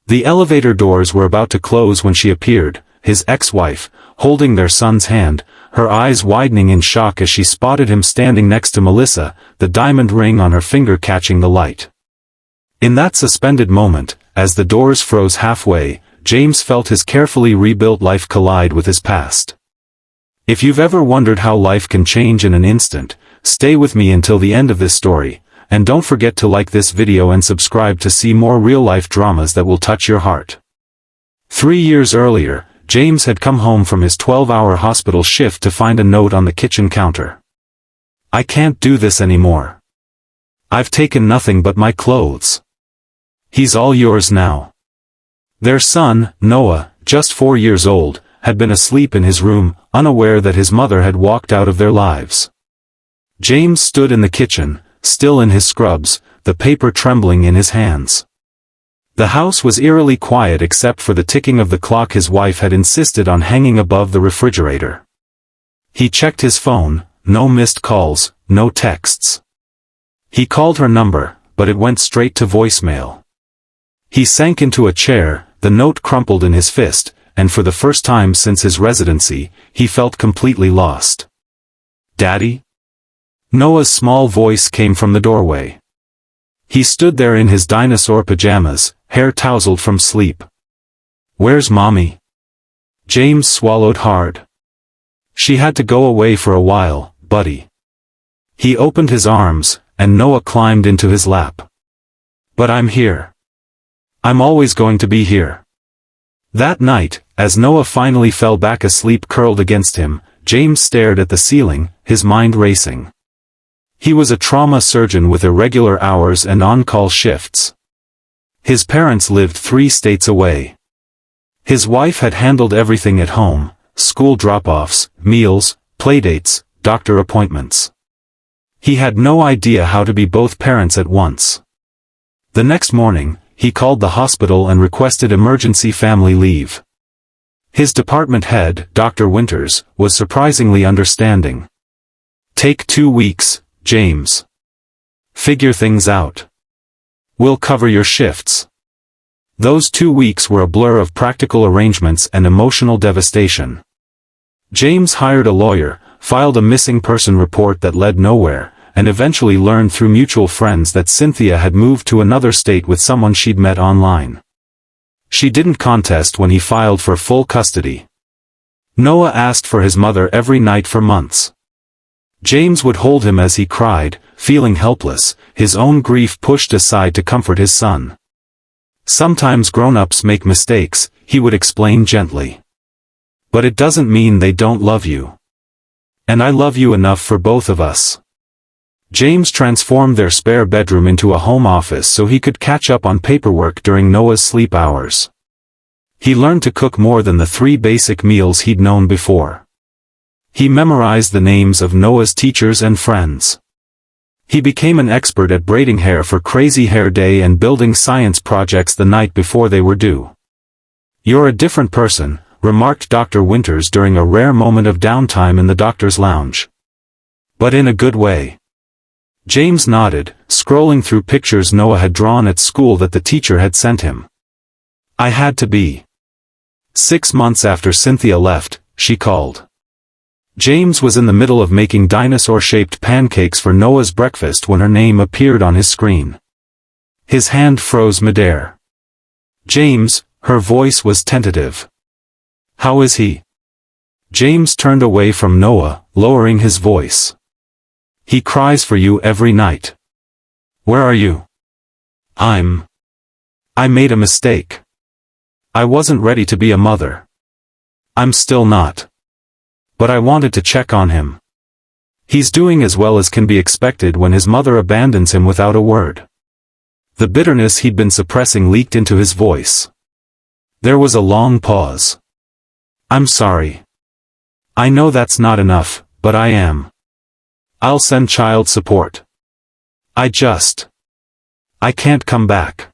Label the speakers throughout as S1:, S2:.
S1: The elevator doors were about to close when she appeared, his ex-wife, holding their son's hand, her eyes widening in shock as she spotted him standing next to Melissa, the diamond ring on her finger catching the light. In that suspended moment, as the doors froze halfway, James felt his carefully rebuilt life collide with his past. If you've ever wondered how life can change in an instant, stay with me until the end of this story, and don't forget to like this video and subscribe to see more real-life dramas that will touch your heart. 3 years earlier, James had come home from his 12-hour hospital shift to find a note on the kitchen counter. "I can't do this anymore. I've taken nothing but my clothes. He's all yours now." Their son, Noah, just 4 years old, had been asleep in his room, unaware that his mother had walked out of their lives. James stood in the kitchen, still in his scrubs, the paper trembling in his hands. The house was eerily quiet except for the ticking of the clock his wife had insisted on hanging above the refrigerator. He checked his phone, no missed calls, no texts. He called her number, but it went straight to voicemail. He sank into a chair, the note crumpled in his fist, and for the first time since his residency, he felt completely lost. "Daddy?" Noah's small voice came from the doorway. He stood there in his dinosaur pajamas, hair tousled from sleep. "Where's Mommy?" James swallowed hard. "She had to go away for a while, buddy." He opened his arms, and Noah climbed into his lap. "But I'm here. I'm always going to be here." That night, as Noah finally fell back asleep curled against him, James stared at the ceiling, his mind racing. He was a trauma surgeon with irregular hours and on-call shifts. His parents lived 3 states away. His wife had handled everything at home, school drop-offs, meals, playdates, doctor appointments. He had no idea how to be both parents at once. The next morning, he called the hospital and requested emergency family leave. His department head, Dr. Winters, was surprisingly understanding. "Take 2 weeks, James. Figure things out. We'll cover your shifts." Those 2 weeks were a blur of practical arrangements and emotional devastation. James hired a lawyer, filed a missing person report that led nowhere, and eventually learned through mutual friends that Cynthia had moved to another state with someone she'd met online. She didn't contest when he filed for full custody. Noah asked for his mother every night for months. James would hold him as he cried, feeling helpless, his own grief pushed aside to comfort his son. "Sometimes grown-ups make mistakes," he would explain gently. "But it doesn't mean they don't love you. And I love you enough for both of us." James transformed their spare bedroom into a home office so he could catch up on paperwork during Noah's sleep hours. He learned to cook more than the 3 basic meals he'd known before. He memorized the names of Noah's teachers and friends. He became an expert at braiding hair for Crazy Hair Day and building science projects the night before they were due. "You're a different person," remarked Dr. Winters during a rare moment of downtime in the doctor's lounge. "But in a good way." James nodded, scrolling through pictures Noah had drawn at school that the teacher had sent him. "I had to be." 6 months after Cynthia left, she called. James was in the middle of making dinosaur-shaped pancakes for Noah's breakfast when her name appeared on his screen. His hand froze midair. "James," her voice was tentative. "How is he?" James turned away from Noah, lowering his voice. "He cries for you every night." "Where are you?" I made a mistake. I wasn't ready to be a mother. I'm still not. But I wanted to check on him. He's doing as well as can be expected when his mother abandons him without a word." The bitterness he'd been suppressing leaked into his voice. There was a long pause. "I'm sorry. I know that's not enough, but I am. I'll send child support. I can't come back."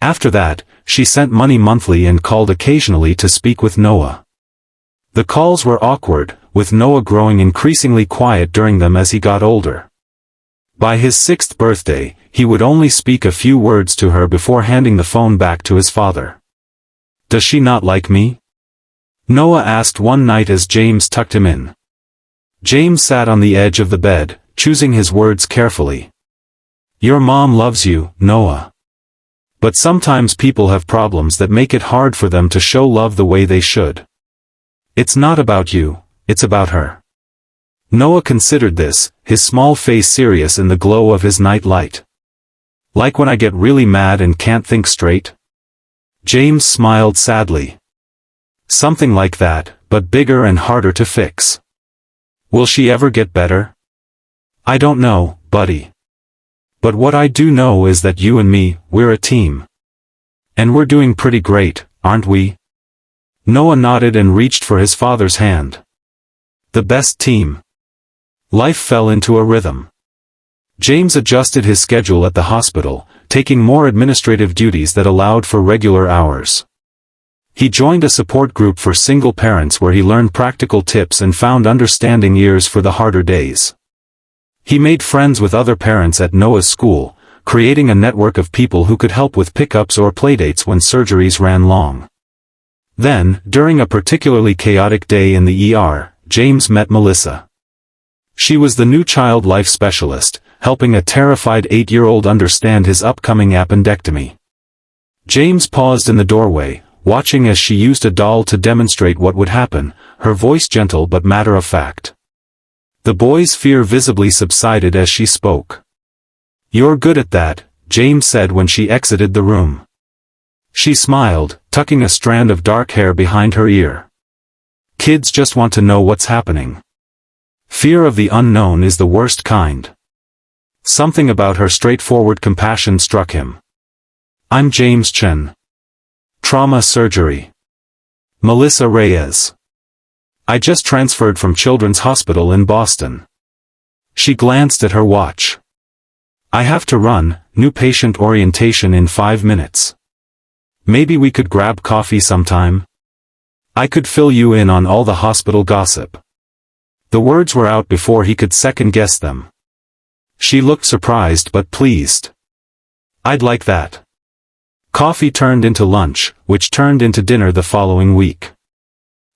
S1: After that, she sent money monthly and called occasionally to speak with Noah. The calls were awkward, with Noah growing increasingly quiet during them as he got older. By his 6th birthday, he would only speak a few words to her before handing the phone back to his father. "Does she not like me?" Noah asked one night as James tucked him in. James sat on the edge of the bed, choosing his words carefully. "Your mom loves you, Noah. But sometimes people have problems that make it hard for them to show love the way they should. It's not about you, it's about her." Noah considered this, his small face serious in the glow of his night light. "Like when I get really mad and can't think straight?" James smiled sadly. "Something like that, but bigger and harder to fix." "Will she ever get better?" "I don't know, buddy. But what I do know is that you and me, we're a team. And we're doing pretty great, aren't we?" Noah nodded and reached for his father's hand. The best team. Life fell into a rhythm. James adjusted his schedule at the hospital, taking more administrative duties that allowed for regular hours. He joined a support group for single parents where he learned practical tips and found understanding ears for the harder days. He made friends with other parents at Noah's school, creating a network of people who could help with pickups or playdates when surgeries ran long. Then, during a particularly chaotic day in the ER, James met Melissa. She was the new child life specialist, helping a terrified 8-year-old understand his upcoming appendectomy. James paused in the doorway, watching as she used a doll to demonstrate what would happen, her voice gentle but matter-of-fact. The boy's fear visibly subsided as she spoke. "You're good at that," James said when she exited the room. She smiled, tucking a strand of dark hair behind her ear. "Kids just want to know what's happening. Fear of the unknown is the worst kind." Something about her straightforward compassion struck him. "I'm James Chen. Trauma surgery. Melissa Reyes. I just transferred from Children's Hospital in Boston." She glanced at her watch. "I have to run, new patient orientation in 5 minutes. Maybe we could grab coffee sometime? I could fill you in on all the hospital gossip." The words were out before he could second-guess them. She looked surprised but pleased. "I'd like that." Coffee turned into lunch, which turned into dinner the following week.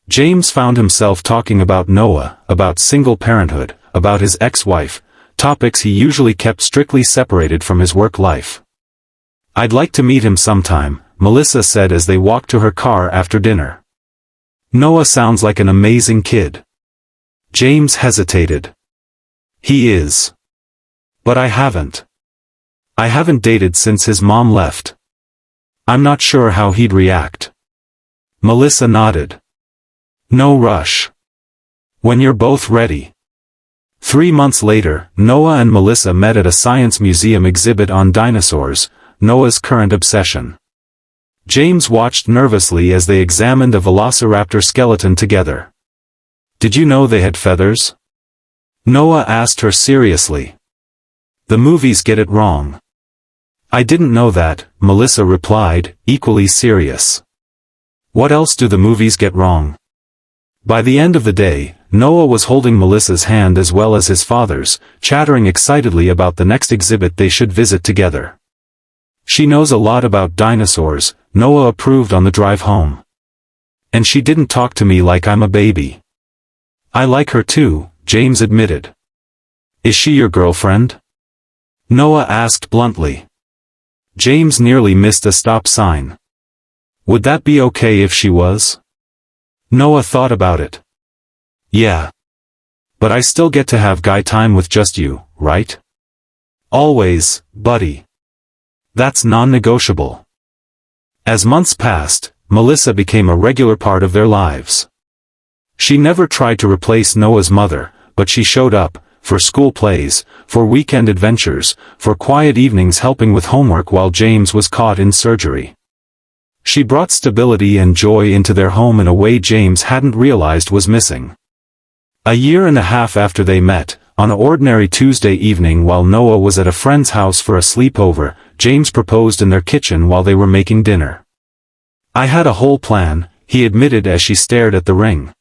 S1: James found himself talking about Noah, about single parenthood, about his ex-wife, topics he usually kept strictly separated from his work life. "I'd like to meet him sometime," Melissa said as they walked to her car after dinner. "Noah sounds like an amazing kid." James hesitated. "He is. But I haven't. I haven't dated since his mom left. I'm not sure how he'd react." Melissa nodded. "No rush. When you're both ready." 3 months later, Noah and Melissa met at a science museum exhibit on dinosaurs, Noah's current obsession. James watched nervously as they examined a velociraptor skeleton together. "Did you know they had feathers?" Noah asked her seriously. "The movies get it wrong." "I didn't know that," Melissa replied, equally serious. "What else do the movies get wrong?" By the end of the day, Noah was holding Melissa's hand as well as his father's, chattering excitedly about the next exhibit they should visit together. "She knows a lot about dinosaurs," Noah approved on the drive home. "And she didn't talk to me like I'm a baby." "I like her too," James admitted. "Is she your girlfriend?" Noah asked bluntly. James nearly missed a stop sign. "Would that be okay if she was?" Noah thought about it. "Yeah. But I still get to have guy time with just you, right?" "Always, buddy. That's non-negotiable." As months passed, Melissa became a regular part of their lives. She never tried to replace Noah's mother, but she showed up, for school plays, for weekend adventures, for quiet evenings helping with homework while James was caught in surgery. She brought stability and joy into their home in a way James hadn't realized was missing. A year and a half after they met, on an ordinary Tuesday evening while Noah was at a friend's house for a sleepover, James proposed in their kitchen while they were making dinner. "I had a whole plan," he admitted as she stared at the ring.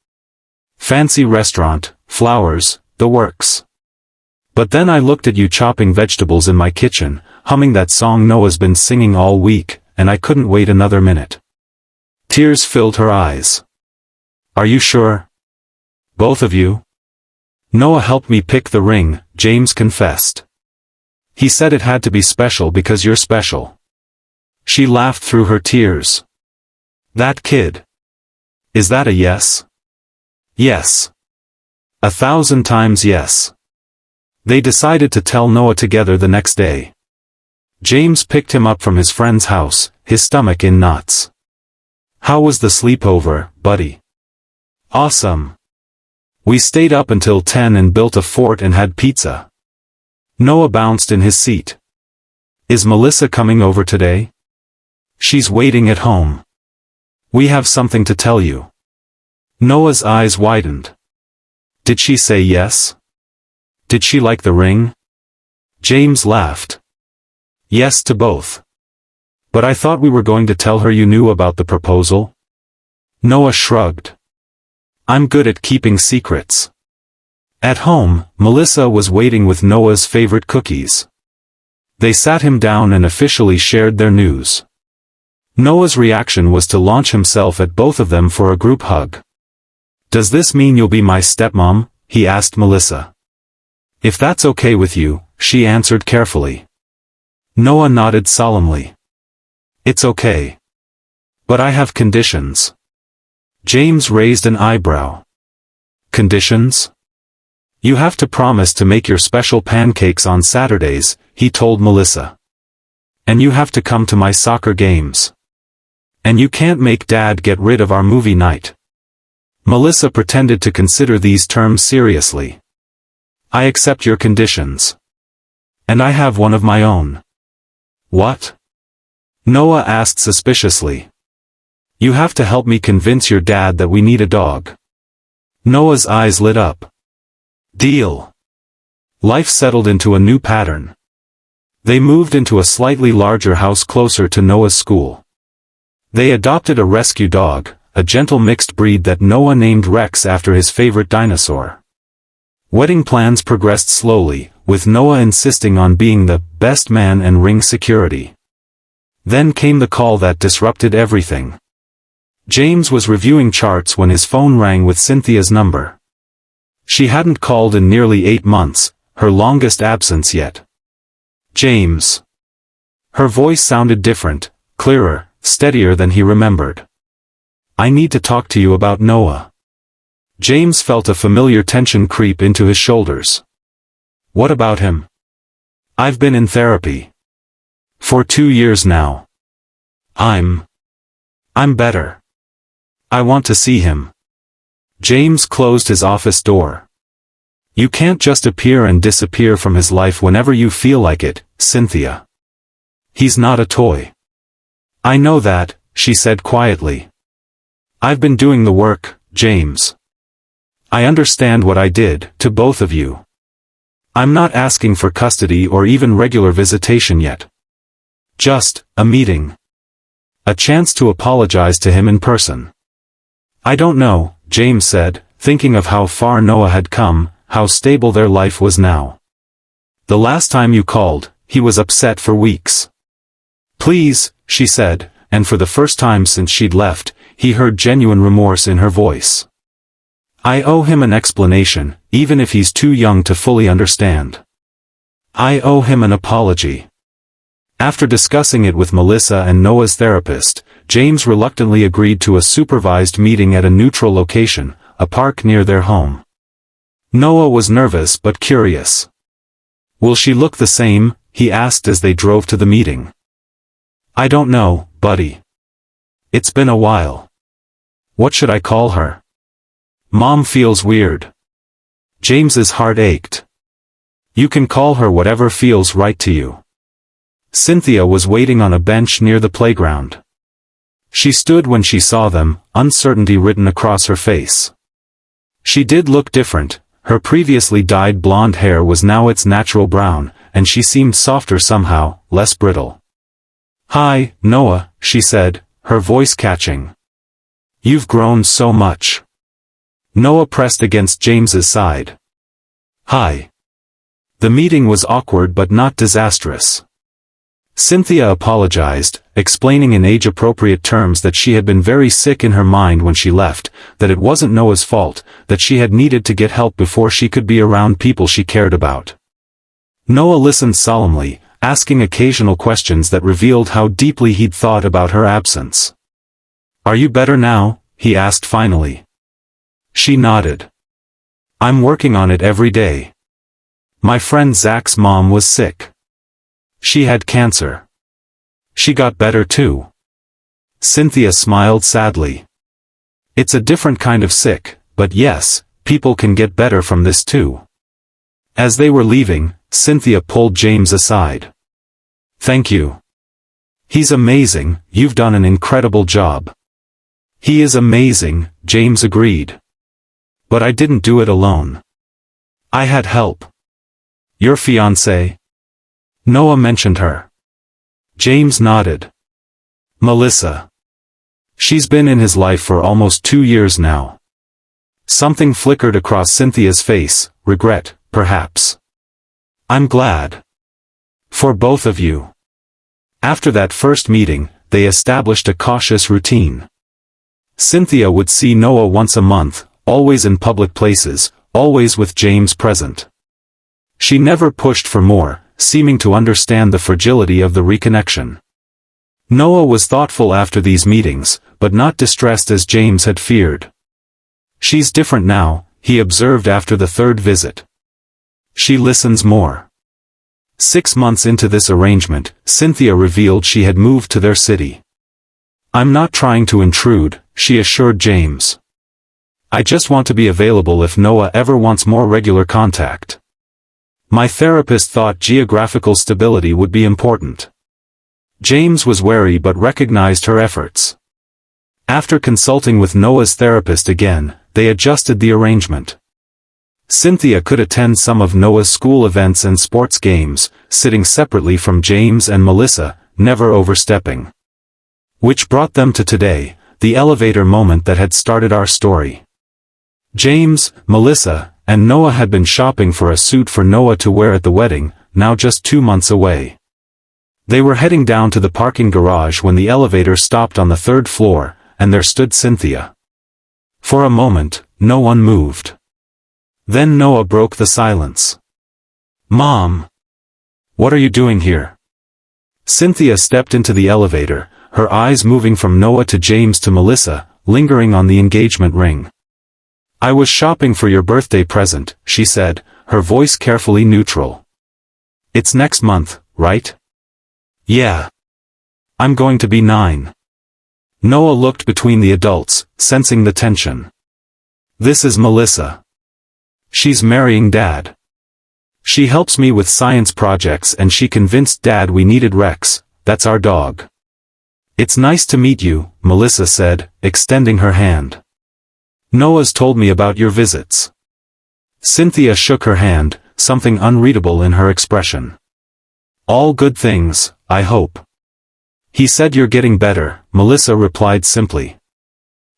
S1: "Fancy restaurant, flowers, the works. But then I looked at you chopping vegetables in my kitchen, humming that song Noah's been singing all week, and I couldn't wait another minute. Tears filled her eyes. Are you sure? Both of you? Noah helped me pick the ring, James confessed. He said it had to be special because you're special. She laughed through her tears. That kid. Is that a yes? Yes. 1,000 times yes. They decided to tell Noah together the next day. James picked him up from his friend's house, his stomach in knots. How was the sleepover, buddy? Awesome. We stayed up until 10 and built a fort and had pizza. Noah bounced in his seat. Is Melissa coming over today? She's waiting at home. We have something to tell you. Noah's eyes widened. Did she say yes? Did she like the ring? James laughed. Yes to both. But I thought we were going to tell her you knew about the proposal? Noah shrugged. I'm good at keeping secrets. At home, Melissa was waiting with Noah's favorite cookies. They sat him down and officially shared their news. Noah's reaction was to launch himself at both of them for a group hug. Does this mean you'll be my stepmom? He asked Melissa. If that's okay with you, she answered carefully. Noah nodded solemnly. It's okay. But I have conditions. James raised an eyebrow. Conditions? You have to promise to make your special pancakes on Saturdays, he told Melissa. And you have to come to my soccer games. And you can't make Dad get rid of our movie night. Melissa pretended to consider these terms seriously. I accept your conditions. And I have one of my own. What? Noah asked suspiciously. You have to help me convince your dad that we need a dog. Noah's eyes lit up. Deal. Life settled into a new pattern. They moved into a slightly larger house closer to Noah's school. They adopted a rescue dog, a gentle mixed breed that Noah named Rex after his favorite dinosaur. Wedding plans progressed slowly, with Noah insisting on being the best man and ring security. Then came the call that disrupted everything. James was reviewing charts when his phone rang with Cynthia's number. She hadn't called in nearly 8 months, her longest absence yet. James. Her voice sounded different, clearer, steadier than he remembered. I need to talk to you about Noah. James felt a familiar tension creep into his shoulders. What about him? I've been in therapy. For 2 years now. I'm better. I want to see him. James closed his office door. You can't just appear and disappear from his life whenever you feel like it, Cynthia. He's not a toy. I know that, she said quietly. I've been doing the work, James. I understand what I did to both of you. I'm not asking for custody or even regular visitation yet. Just a meeting. A chance to apologize to him in person. I don't know, James said, thinking of how far Noah had come, how stable their life was now. The last time you called, he was upset for weeks. Please, she said, and for the first time since she'd left, he heard genuine remorse in her voice. I owe him an explanation, even if he's too young to fully understand. I owe him an apology. After discussing it with Melissa and Noah's therapist, James reluctantly agreed to a supervised meeting at a neutral location, a park near their home. Noah was nervous but curious. Will she look the same? He asked as they drove to the meeting. I don't know, buddy. It's been a while. What should I call her? Mom feels weird. James's heart ached. You can call her whatever feels right to you. Cynthia was waiting on a bench near the playground. She stood when she saw them, uncertainty written across her face. She did look different, her previously dyed blonde hair was now its natural brown, and she seemed softer somehow, less brittle. Hi, Noah, she said, her voice catching. You've grown so much. Noah pressed against James's side. Hi. The meeting was awkward but not disastrous. Cynthia apologized, explaining in age-appropriate terms that she had been very sick in her mind when she left, that it wasn't Noah's fault, that she had needed to get help before she could be around people she cared about. Noah listened solemnly, asking occasional questions that revealed how deeply he'd thought about her absence. "Are you better now?" he asked finally. She nodded. "I'm working on it every day. My friend Zach's mom was sick. She had cancer. She got better too." Cynthia smiled sadly. "It's a different kind of sick, but yes, people can get better from this too." As they were leaving, Cynthia pulled James aside. "Thank you. He's amazing, you've done an incredible job." "He is amazing," James agreed. "But I didn't do it alone. I had help." "Your fiancée?" Noah mentioned her. James nodded. "Melissa. She's been in his life for almost 2 years now." Something flickered across Cynthia's face, regret, perhaps. "I'm glad. For both of you." After that first meeting, they established a cautious routine. Cynthia would see Noah once a month, always in public places, always with James present. She never pushed for more, seeming to understand the fragility of the reconnection. Noah was thoughtful after these meetings, but not distressed as James had feared. "She's different now," he observed after the third visit. "She listens more." 6 months into this arrangement, Cynthia revealed she had moved to their city. "I'm not trying to intrude," she assured James. "I just want to be available if Noah ever wants more regular contact. My therapist thought geographical stability would be important." James was wary but recognized her efforts. After consulting with Noah's therapist again, they adjusted the arrangement. Cynthia could attend some of Noah's school events and sports games, sitting separately from James and Melissa, never overstepping. Which brought them to today, the elevator moment that had started our story. James, Melissa, and Noah had been shopping for a suit for Noah to wear at the wedding, now just 2 months away. They were heading down to the parking garage when the elevator stopped on the 3rd floor, and there stood Cynthia. For a moment, no one moved. Then Noah broke the silence. "Mom! What are you doing here?" Cynthia stepped into the elevator, her eyes moving from Noah to James to Melissa, lingering on the engagement ring. "I was shopping for your birthday present," she said, her voice carefully neutral. "It's next month, right?" "Yeah. I'm going to be 9. Noah looked between the adults, sensing the tension. "This is Melissa. She's marrying Dad. She helps me with science projects and she convinced Dad we needed Rex, that's our dog." "It's nice to meet you," Melissa said, extending her hand. "Noah's told me about your visits." Cynthia shook her hand, something unreadable in her expression. "All good things, I hope." "He said you're getting better," Melissa replied simply.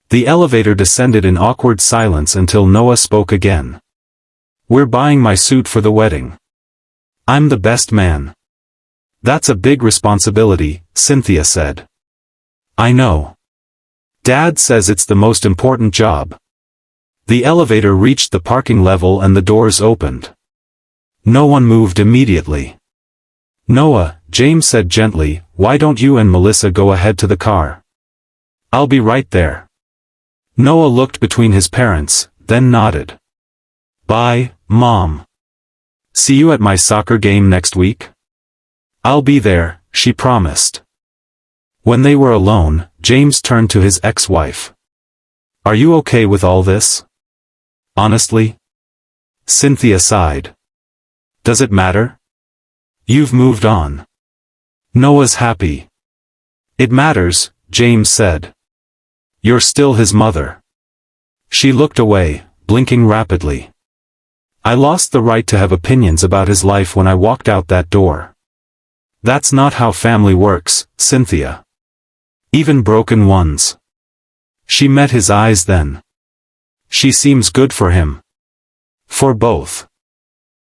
S1: The elevator descended in awkward silence until Noah spoke again. "We're buying my suit for the wedding. I'm the best man." "That's a big responsibility," Cynthia said. "I know. Dad says it's the most important job." The elevator reached the parking level and the doors opened. No one moved immediately. "Noah," James said gently, "why don't you and Melissa go ahead to the car? I'll be right there." Noah looked between his parents, then nodded. "Bye, Mom. See you at my soccer game next week?" "I'll be there," she promised. When they were alone, James turned to his ex-wife. "Are you okay with all this? Honestly?" Cynthia sighed. "Does it matter? You've moved on. Noah's happy." "It matters," James said. "You're still his mother." She looked away, blinking rapidly. "I lost the right to have opinions about his life when I walked out that door. That's not how family works, Cynthia. Even broken ones." She met his eyes then. "She seems good for him. For both."